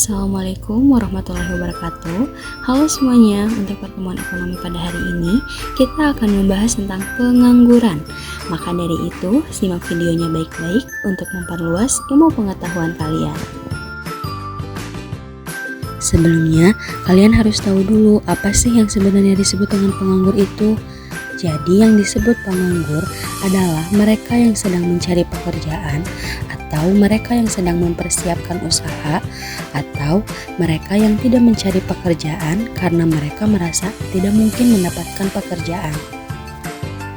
Assalamualaikum warahmatullahi wabarakatuh. Halo semuanya, untuk pertemuan ekonomi pada hari ini kita akan membahas tentang pengangguran. Maka dari itu, simak videonya baik-baik untuk memperluas ilmu pengetahuan kalian. Sebelumnya, kalian harus tahu dulu apa sih yang sebenarnya disebut dengan penganggur itu. Jadi yang disebut penganggur adalah mereka yang sedang mencari pekerjaan, atau mereka yang sedang mempersiapkan usaha, atau mereka yang tidak mencari pekerjaan karena mereka merasa tidak mungkin mendapatkan pekerjaan.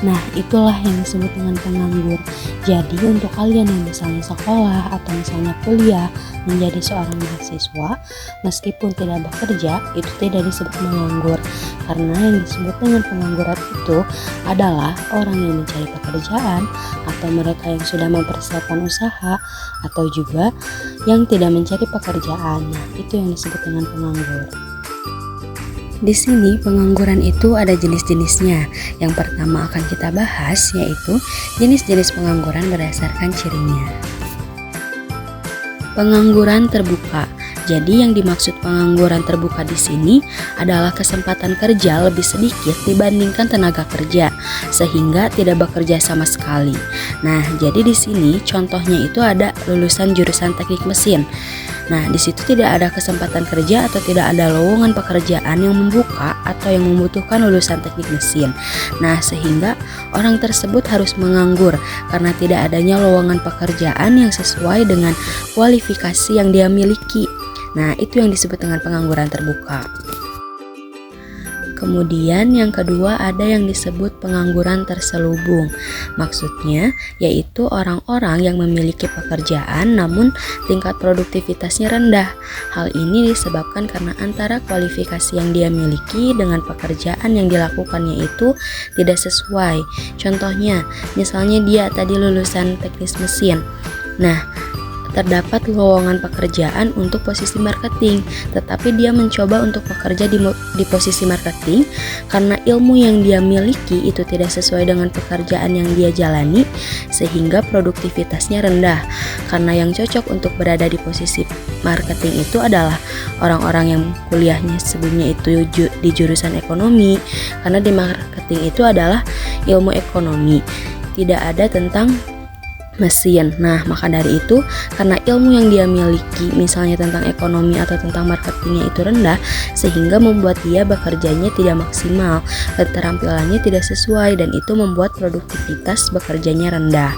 Nah, itulah yang disebut dengan penganggur. Jadi untuk kalian yang misalnya sekolah atau misalnya kuliah menjadi seorang mahasiswa, meskipun tidak bekerja, itu tidak disebut menganggur. Karena yang disebut dengan pengangguran itu adalah orang yang mencari pekerjaan, atau mereka yang sudah mempersiapkan usaha, atau juga yang tidak mencari pekerjaan. Nah, itu yang disebut dengan penganggur. Di sini pengangguran itu ada jenis-jenisnya. Yang pertama akan kita bahas yaitu jenis-jenis pengangguran berdasarkan cirinya. Pengangguran terbuka. Jadi yang dimaksud pengangguran terbuka di sini adalah kesempatan kerja lebih sedikit dibandingkan tenaga kerja, sehingga tidak bekerja sama sekali. Nah, jadi di sini contohnya itu ada lulusan jurusan teknik mesin. Nah, di situ tidak ada kesempatan kerja atau tidak ada lowongan pekerjaan yang membuka atau yang membutuhkan lulusan teknik mesin. Nah, sehingga orang tersebut harus menganggur karena tidak adanya lowongan pekerjaan yang sesuai dengan kualifikasi yang dia miliki. Nah, itu yang disebut dengan pengangguran terbuka. Kemudian yang kedua ada yang disebut pengangguran terselubung. Maksudnya yaitu orang-orang yang memiliki pekerjaan namun tingkat produktivitasnya rendah. Hal ini disebabkan karena antara kualifikasi yang dia miliki dengan pekerjaan yang dilakukannya itu tidak sesuai. Contohnya, misalnya dia tadi lulusan teknik mesin. Nah, terdapat lowongan pekerjaan untuk posisi marketing, tetapi dia mencoba untuk bekerja di posisi marketing karena ilmu yang dia miliki itu tidak sesuai dengan pekerjaan yang dia jalani, sehingga produktivitasnya rendah. Karena yang cocok untuk berada di posisi marketing itu adalah orang-orang yang kuliahnya sebelumnya itu di jurusan ekonomi, karena di marketing itu adalah ilmu ekonomi, tidak ada tentang mesin. Nah, maka dari itu karena ilmu yang dia miliki misalnya tentang ekonomi atau tentang marketingnya itu rendah, sehingga membuat dia bekerjanya tidak maksimal, keterampilannya tidak sesuai, dan itu membuat produktivitas bekerjanya rendah.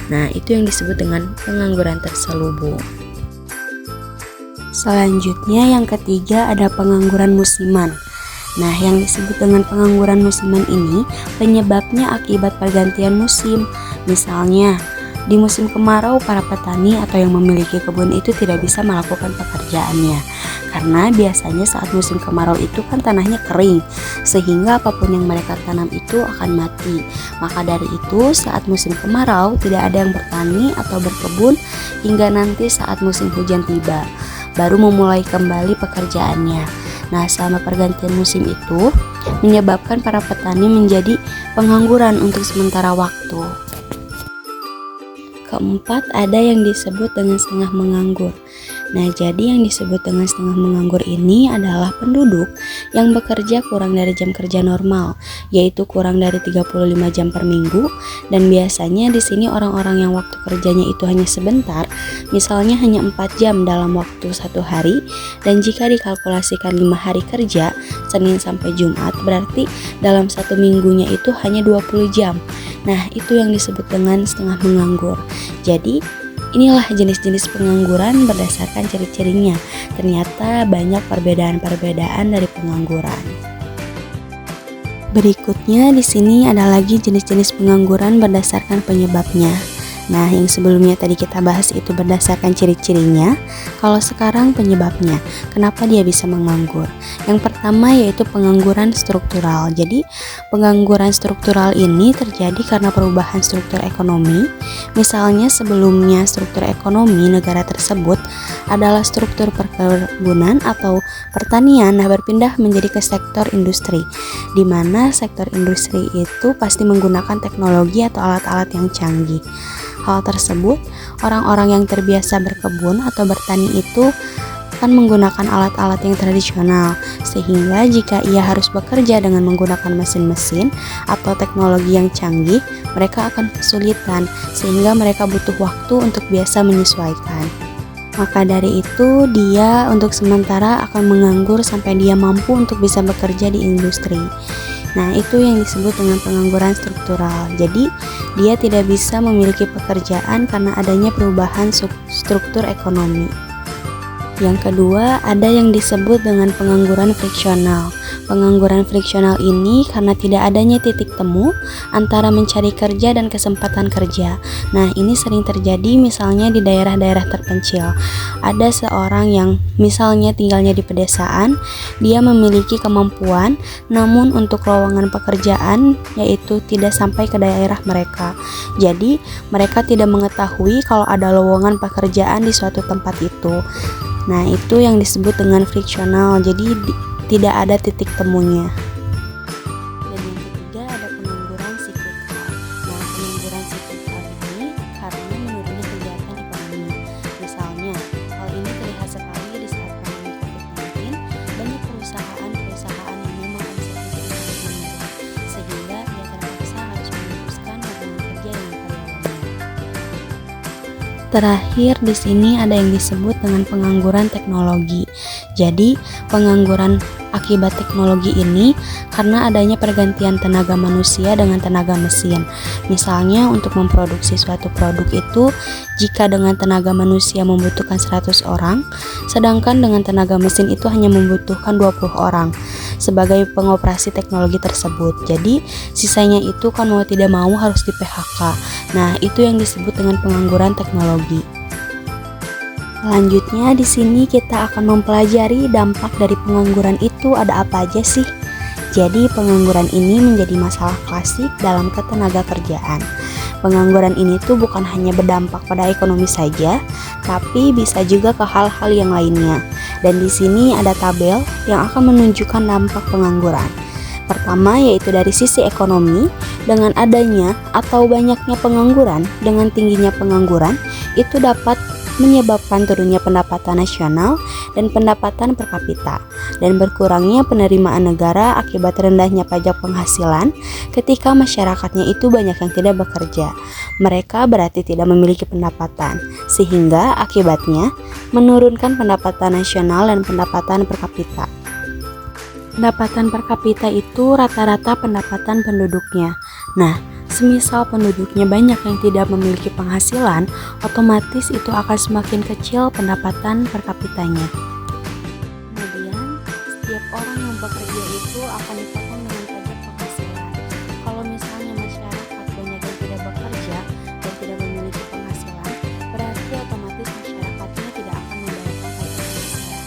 Nah, itu yang disebut dengan pengangguran terselubung. Selanjutnya yang ketiga ada pengangguran musiman. Nah, yang disebut dengan pengangguran musiman ini penyebabnya akibat pergantian musim. Misalnya di musim kemarau, para petani atau yang memiliki kebun itu tidak bisa melakukan pekerjaannya karena biasanya saat musim kemarau itu kan tanahnya kering, sehingga apapun yang mereka tanam itu akan mati. Maka dari itu saat musim kemarau tidak ada yang bertani atau berkebun hingga nanti saat musim hujan tiba baru memulai kembali pekerjaannya. Nah, selama pergantian musim itu menyebabkan para petani menjadi pengangguran untuk sementara waktu. Keempat, ada yang disebut dengan setengah menganggur. Nah, jadi yang disebut dengan setengah menganggur ini adalah penduduk yang bekerja kurang dari jam kerja normal, yaitu kurang dari 35 jam per minggu, dan biasanya di sini orang-orang yang waktu kerjanya itu hanya sebentar, misalnya hanya 4 jam dalam waktu satu hari, dan jika dikalkulasikan 5 hari kerja, Senin sampai Jumat, berarti dalam satu minggunya itu hanya 20 jam. Nah, itu yang disebut dengan setengah menganggur. Jadi, inilah jenis-jenis pengangguran berdasarkan ciri-cirinya. Ternyata banyak perbedaan-perbedaan dari pengangguran. Berikutnya di sini ada lagi jenis-jenis pengangguran berdasarkan penyebabnya. Nah, yang sebelumnya tadi kita bahas itu berdasarkan ciri-cirinya. Kalau sekarang penyebabnya, kenapa dia bisa menganggur? Yang pertama yaitu pengangguran struktural. Jadi, pengangguran struktural ini terjadi karena perubahan struktur ekonomi. Misalnya sebelumnya struktur ekonomi negara tersebut adalah struktur perkebunan atau pertanian, nah berpindah menjadi ke sektor industri, di mana sektor industri itu pasti menggunakan teknologi atau alat-alat yang canggih. Hal tersebut, orang-orang yang terbiasa berkebun atau bertani itu akan menggunakan alat-alat yang tradisional, sehingga jika ia harus bekerja dengan menggunakan mesin-mesin atau teknologi yang canggih, mereka akan kesulitan, sehingga mereka butuh waktu untuk biasa menyesuaikan. Maka dari itu, dia untuk sementara akan menganggur sampai dia mampu untuk bisa bekerja di industri. Nah, itu yang disebut dengan pengangguran struktural. Jadi, dia tidak bisa memiliki pekerjaan karena adanya perubahan struktur ekonomi. Yang kedua, ada yang disebut dengan pengangguran friksional. Pengangguran friksional ini karena tidak adanya titik temu antara mencari kerja dan kesempatan kerja. Nah, ini sering terjadi misalnya di daerah-daerah terpencil. Ada seorang yang misalnya tinggalnya di pedesaan, dia memiliki kemampuan, namun untuk lowongan pekerjaan yaitu tidak sampai ke daerah mereka. Jadi, mereka tidak mengetahui kalau ada lowongan pekerjaan di suatu tempat itu. Nah, itu yang disebut dengan friksional, jadi tidak ada titik temunya. Dan yang ketiga ada pengangguran siklikal. Nah, pengangguran siklikal ini karena menurunnya kegiatan ekonomi. Misalnya, hal ini terlihat sekali di saat pandemi COVID-19, banyak perusahaan yang memang omsetnya menurun, sehingga ia terpaksa harus memutuskan hubungan kerja dengan karyawannya. Terakhir di sini ada yang disebut dengan pengangguran teknologi. Jadi, pengangguran akibat teknologi ini karena adanya pergantian tenaga manusia dengan tenaga mesin. Misalnya untuk memproduksi suatu produk itu, jika dengan tenaga manusia membutuhkan 100 orang, sedangkan dengan tenaga mesin itu hanya membutuhkan 20 orang sebagai pengoperasi teknologi tersebut. Jadi, sisanya itu kan mau tidak mau harus di PHK. Nah, itu yang disebut dengan pengangguran teknologi. Selanjutnya di sini kita akan mempelajari dampak dari pengangguran itu ada apa aja sih. Jadi pengangguran ini menjadi masalah klasik dalam ketenaga kerjaan. Pengangguran ini tuh bukan hanya berdampak pada ekonomi saja, tapi bisa juga ke hal-hal yang lainnya. Dan di sini ada tabel yang akan menunjukkan dampak pengangguran. Pertama yaitu dari sisi ekonomi, dengan adanya atau banyaknya pengangguran dengan tingginya pengangguran itu dapat menyebabkan turunnya pendapatan nasional dan pendapatan per kapita, dan berkurangnya penerimaan negara akibat rendahnya pajak penghasilan ketika masyarakatnya itu banyak yang tidak bekerja. Mereka berarti tidak memiliki pendapatan, sehingga akibatnya menurunkan pendapatan nasional dan pendapatan per kapita. Pendapatan per kapita itu rata-rata pendapatan penduduknya. Nah, semisal penduduknya banyak yang tidak memiliki penghasilan, otomatis itu akan semakin kecil pendapatan per kapitanya. Kemudian, setiap orang yang bekerja itu akan dipotong dengan pajak penghasilan. Kalau misalnya masyarakat banyak yang tidak bekerja dan tidak memiliki penghasilan, berarti otomatis masyarakatnya tidak akan membayarkan pajak penghasilan.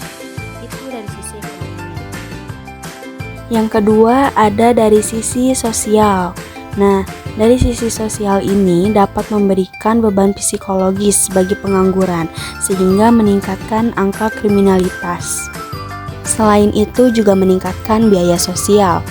Itu dari sisi ekonomi. Yang kedua ada dari sisi sosial. Nah, dari sisi sosial ini dapat memberikan beban psikologis bagi pengangguran sehingga meningkatkan angka kriminalitas. Selain itu juga meningkatkan biaya sosial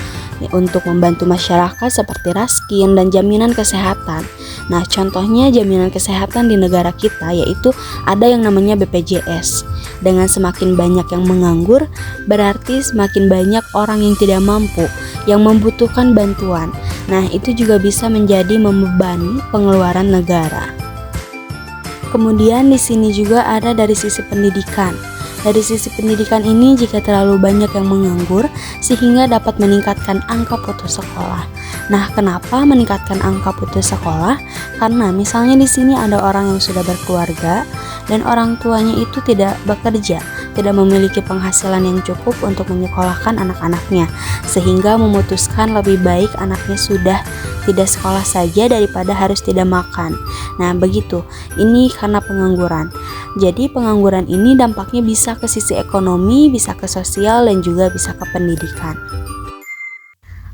untuk membantu masyarakat seperti raskin dan jaminan kesehatan. Nah, contohnya jaminan kesehatan di negara kita yaitu ada yang namanya BPJS. Dengan semakin banyak yang menganggur, berarti semakin banyak orang yang tidak mampu, yang membutuhkan bantuan. Nah, itu juga bisa menjadi membebani pengeluaran negara. Kemudian di sini juga ada dari sisi pendidikan. Dari sisi pendidikan ini jika terlalu banyak yang menganggur sehingga dapat meningkatkan angka putus sekolah. Nah, kenapa meningkatkan angka putus sekolah? Karena misalnya di sini ada orang yang sudah berkeluarga dan orang tuanya itu tidak bekerja, tidak memiliki penghasilan yang cukup untuk menyekolahkan anak-anaknya, sehingga memutuskan lebih baik anaknya sudah tidak sekolah saja daripada harus tidak makan. Nah, begitu. Ini karena pengangguran. Jadi pengangguran ini dampaknya bisa ke sisi ekonomi, bisa ke sosial, dan juga bisa ke pendidikan.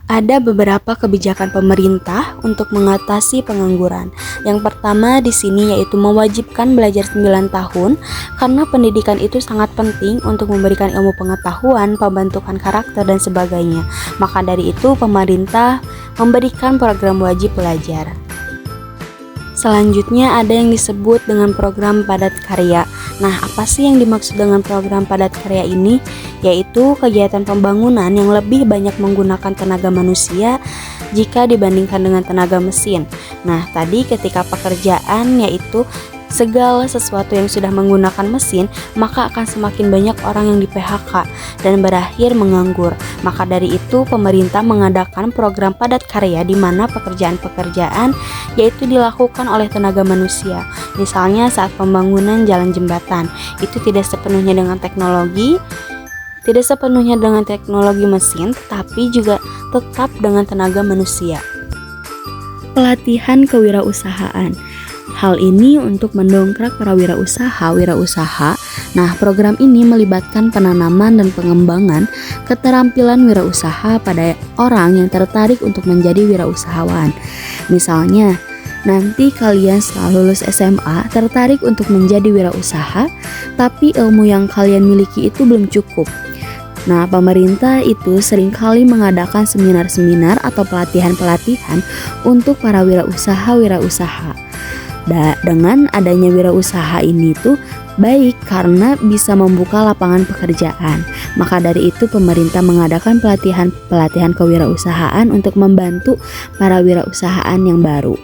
Ada beberapa kebijakan pemerintah untuk mengatasi pengangguran. Yang pertama di sini yaitu mewajibkan belajar 9 tahun karena pendidikan itu sangat penting untuk memberikan ilmu pengetahuan, pembentukan karakter dan sebagainya. Maka dari itu pemerintah memberikan program wajib belajar. Selanjutnya ada yang disebut dengan program padat karya. Nah, apa sih yang dimaksud dengan program padat karya ini? Yaitu kegiatan pembangunan yang lebih banyak menggunakan tenaga manusia jika dibandingkan dengan tenaga mesin. Nah, tadi ketika pekerjaan yaitu segala sesuatu yang sudah menggunakan mesin, maka akan semakin banyak orang yang di-PHK dan berakhir menganggur. Maka dari itu pemerintah mengadakan program padat karya di mana pekerjaan-pekerjaan yaitu dilakukan oleh tenaga manusia. Misalnya saat pembangunan jalan jembatan, itu tidak sepenuhnya dengan teknologi mesin, tapi juga tetap dengan tenaga manusia. Pelatihan kewirausahaan. Hal ini untuk mendongkrak para wirausaha. Nah, program ini melibatkan penanaman dan pengembangan keterampilan wirausaha pada orang yang tertarik untuk menjadi wirausahawan. Misalnya, nanti kalian setelah lulus SMA tertarik untuk menjadi wirausaha, tapi ilmu yang kalian miliki itu belum cukup. Nah, pemerintah itu seringkali mengadakan seminar-seminar atau pelatihan-pelatihan untuk para wirausaha. Dengan adanya wirausaha ini tuh baik karena bisa membuka lapangan pekerjaan. Maka dari itu pemerintah mengadakan pelatihan kewirausahaan untuk membantu para wirausahaan yang baru.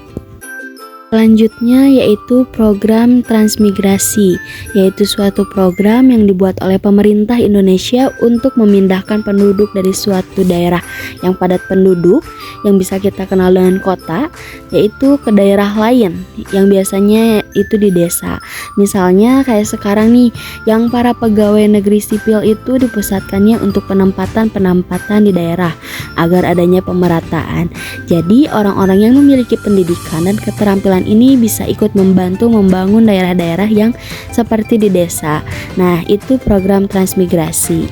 Selanjutnya yaitu program transmigrasi, yaitu suatu program yang dibuat oleh pemerintah Indonesia untuk memindahkan penduduk dari suatu daerah yang padat penduduk, yang bisa kita kenal dengan kota, yaitu ke daerah lain yang biasanya itu di desa. Misalnya kayak sekarang nih, yang para pegawai negeri sipil itu dipusatkannya untuk penempatan di daerah agar adanya pemerataan. Jadi orang-orang yang memiliki pendidikan dan keterampilan ini bisa ikut membantu membangun daerah-daerah yang seperti di desa. Nah, itu program transmigrasi.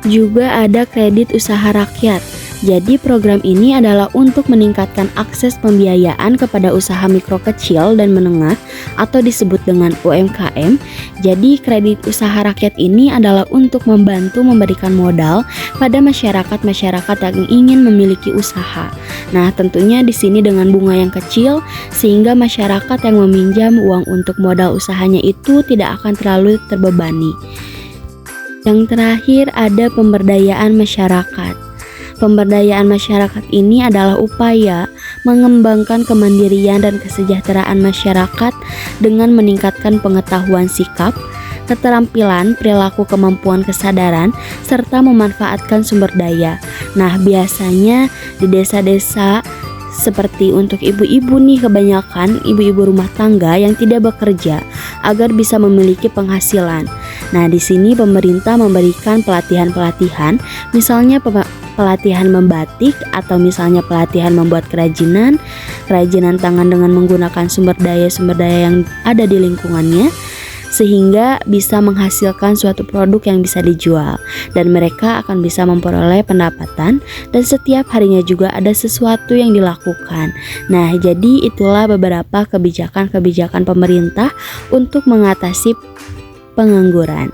Juga ada kredit usaha rakyat. Jadi program ini adalah untuk meningkatkan akses pembiayaan kepada usaha mikro kecil dan menengah atau disebut dengan UMKM. Jadi kredit usaha rakyat ini adalah untuk membantu memberikan modal pada masyarakat yang ingin memiliki usaha. Nah, tentunya di sini dengan bunga yang kecil sehingga masyarakat yang meminjam uang untuk modal usahanya itu tidak akan terlalu terbebani. Yang terakhir ada pemberdayaan masyarakat. Pemberdayaan masyarakat ini adalah upaya mengembangkan kemandirian dan kesejahteraan masyarakat dengan meningkatkan pengetahuan sikap, keterampilan, perilaku, kemampuan, kesadaran, serta memanfaatkan sumber daya. Nah, biasanya di desa-desa seperti untuk ibu-ibu nih, kebanyakan ibu-ibu rumah tangga yang tidak bekerja agar bisa memiliki penghasilan. Nah, di sini pemerintah memberikan pelatihan-pelatihan, misalnya pelatihan membatik atau misalnya pelatihan membuat kerajinan tangan dengan menggunakan sumber daya yang ada di lingkungannya, sehingga bisa menghasilkan suatu produk yang bisa dijual dan mereka akan bisa memperoleh pendapatan dan setiap harinya juga ada sesuatu yang dilakukan. Nah, jadi itulah beberapa kebijakan pemerintah untuk mengatasi pengangguran.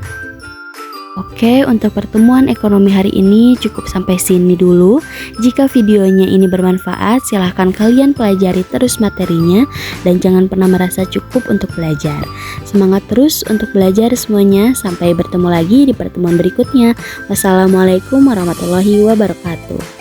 Oke, untuk pertemuan ekonomi hari ini cukup sampai sini dulu. Jika videonya ini bermanfaat, silahkan kalian pelajari terus materinya dan jangan pernah merasa cukup untuk belajar. Semangat terus untuk belajar semuanya. Sampai bertemu lagi di pertemuan berikutnya. Wassalamualaikum warahmatullahi wabarakatuh.